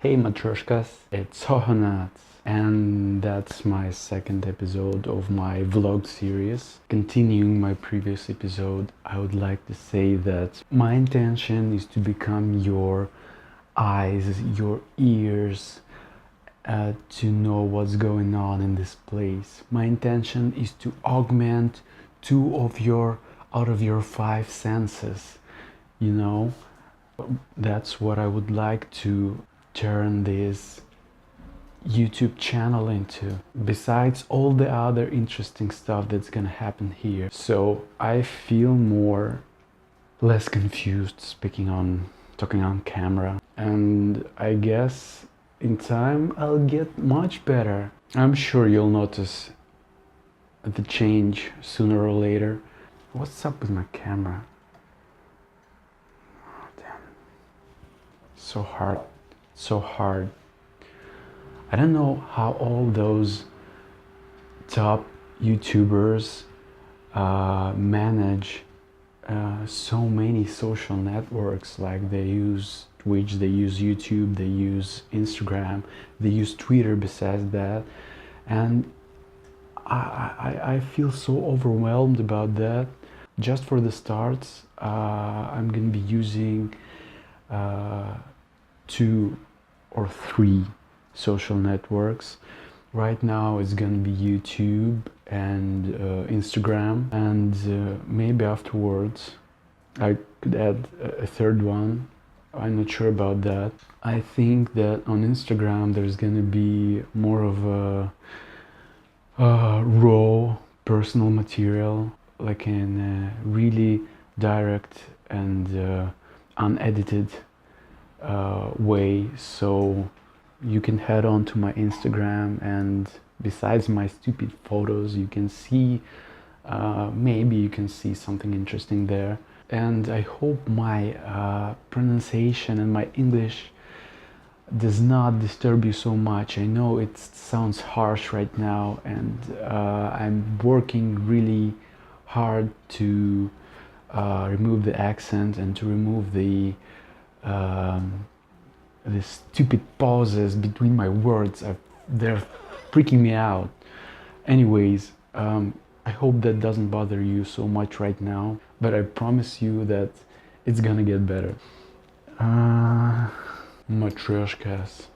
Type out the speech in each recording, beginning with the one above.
Hey Matryoshkas, it's Hohonats, and that's my second episode of my vlog series. Continuing my previous episode, I would like to say that my intention is to become your eyes, your ears, to know what's going on in this place. My intention is to augment out of your five senses, you know. That's what I would like to turn this YouTube channel into, besides all the other interesting stuff that's gonna happen here. So I feel less confused talking on camera, and I guess in time I'll get much better. I'm sure you'll notice the change sooner or later. What's up with my camera? Oh, damn. So hard. I don't know how all those top YouTubers manage so many social networks. Like they use Twitch, they use YouTube, they use Instagram, they use Twitter besides that, and I feel so overwhelmed about that. Just for the starts, I'm gonna be using 2 or 3 social networks. Right now it's gonna be YouTube and Instagram, and maybe afterwards I could add a third one. I'm not sure about that. I think that on Instagram there's gonna be more of a raw personal material, like in a really direct and unedited way. So you can head on to my Instagram, and besides my stupid photos, you can see maybe you can see something interesting there. And I hope my pronunciation and my English does not disturb you so much. I know it sounds harsh right now, and I'm working really hard to remove the accent and to remove the stupid pauses between my words. They're freaking me out. Anyways, I hope that doesn't bother you so much right now, but I promise you that it's gonna get better. Matryoshkas.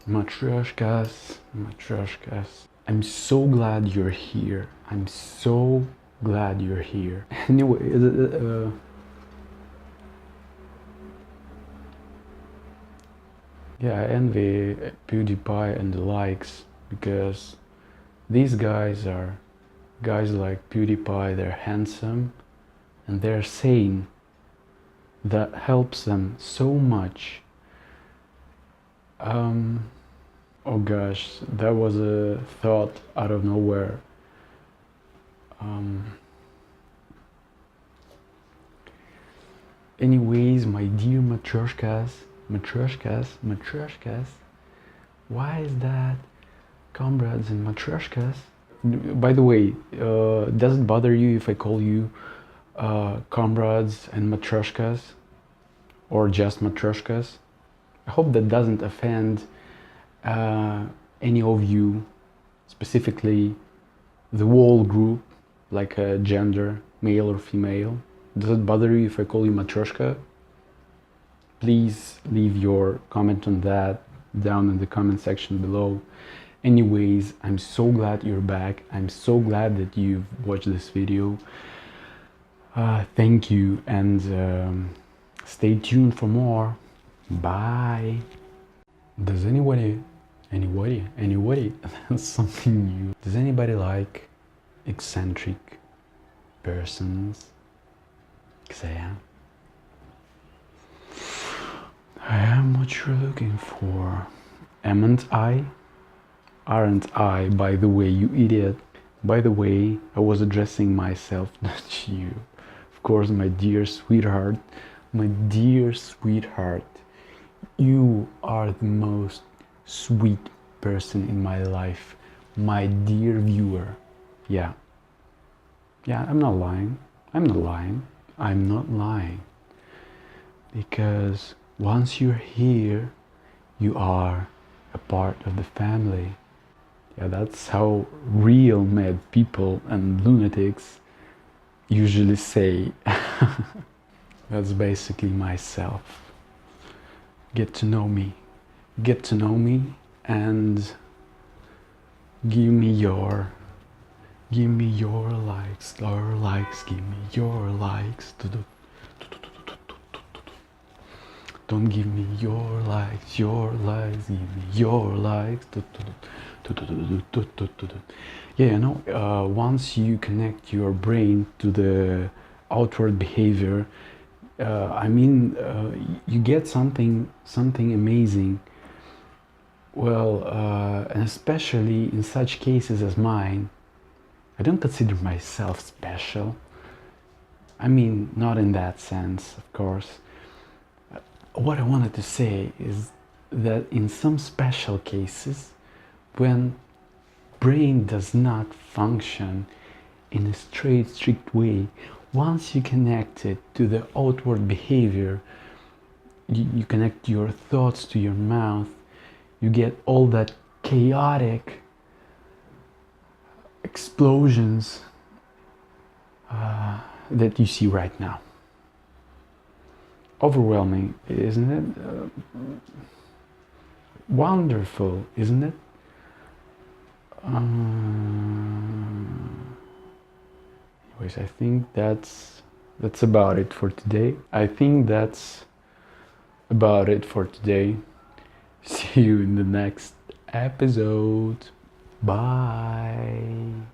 I'm so glad you're here. I'm so glad you're here. Anyway, yeah, I envy PewDiePie and the likes, because these guys are guys like PewDiePie. They're handsome and they're sane. That helps them so much. Oh gosh, that was a thought out of nowhere. Anyways, my dear Matryoshkas, why is that? Comrades and Matryoshkas. By the way, does it bother you if I call you comrades and Matryoshkas, or just Matryoshkas? I hope that doesn't offend any of you, specifically the whole group, like a gender, male or female. Does it bother you if I call you Matryoshka? Please leave your comment on that down in the comment section below. Anyways, I'm so glad you're back. I'm so glad that you've watched this video. Thank you, and stay tuned for more. Bye. Does anybody something new? Does anybody like eccentric persons? 'Cause I am what you're looking for. Aren't I, by the way, you idiot? By the way, I was addressing myself, not you. Of course, my dear sweetheart. You are the most sweet person in my life, my dear viewer. Yeah, I'm not lying. Because once you're here, you are a part of the family. Yeah, that's how real mad people and lunatics usually say. That's basically myself. Get to know me. Get to know me and give me your likes, give me your likes. Don't give me your likes, give me your likes. Yeah, you know, once you connect your brain to the outward behavior, you get something amazing. Well, and especially in such cases as mine, I don't consider myself special. I mean, not in that sense, of course. What I wanted to say is that in some special cases, when brain does not function in a straight, strict way, once you connect it to the outward behavior, you connect your thoughts to your mouth, you get all that chaotic explosions that you see right now. Overwhelming, isn't it? Wonderful, isn't it? Anyways, I think that's about it for today. See you in the next episode. Bye.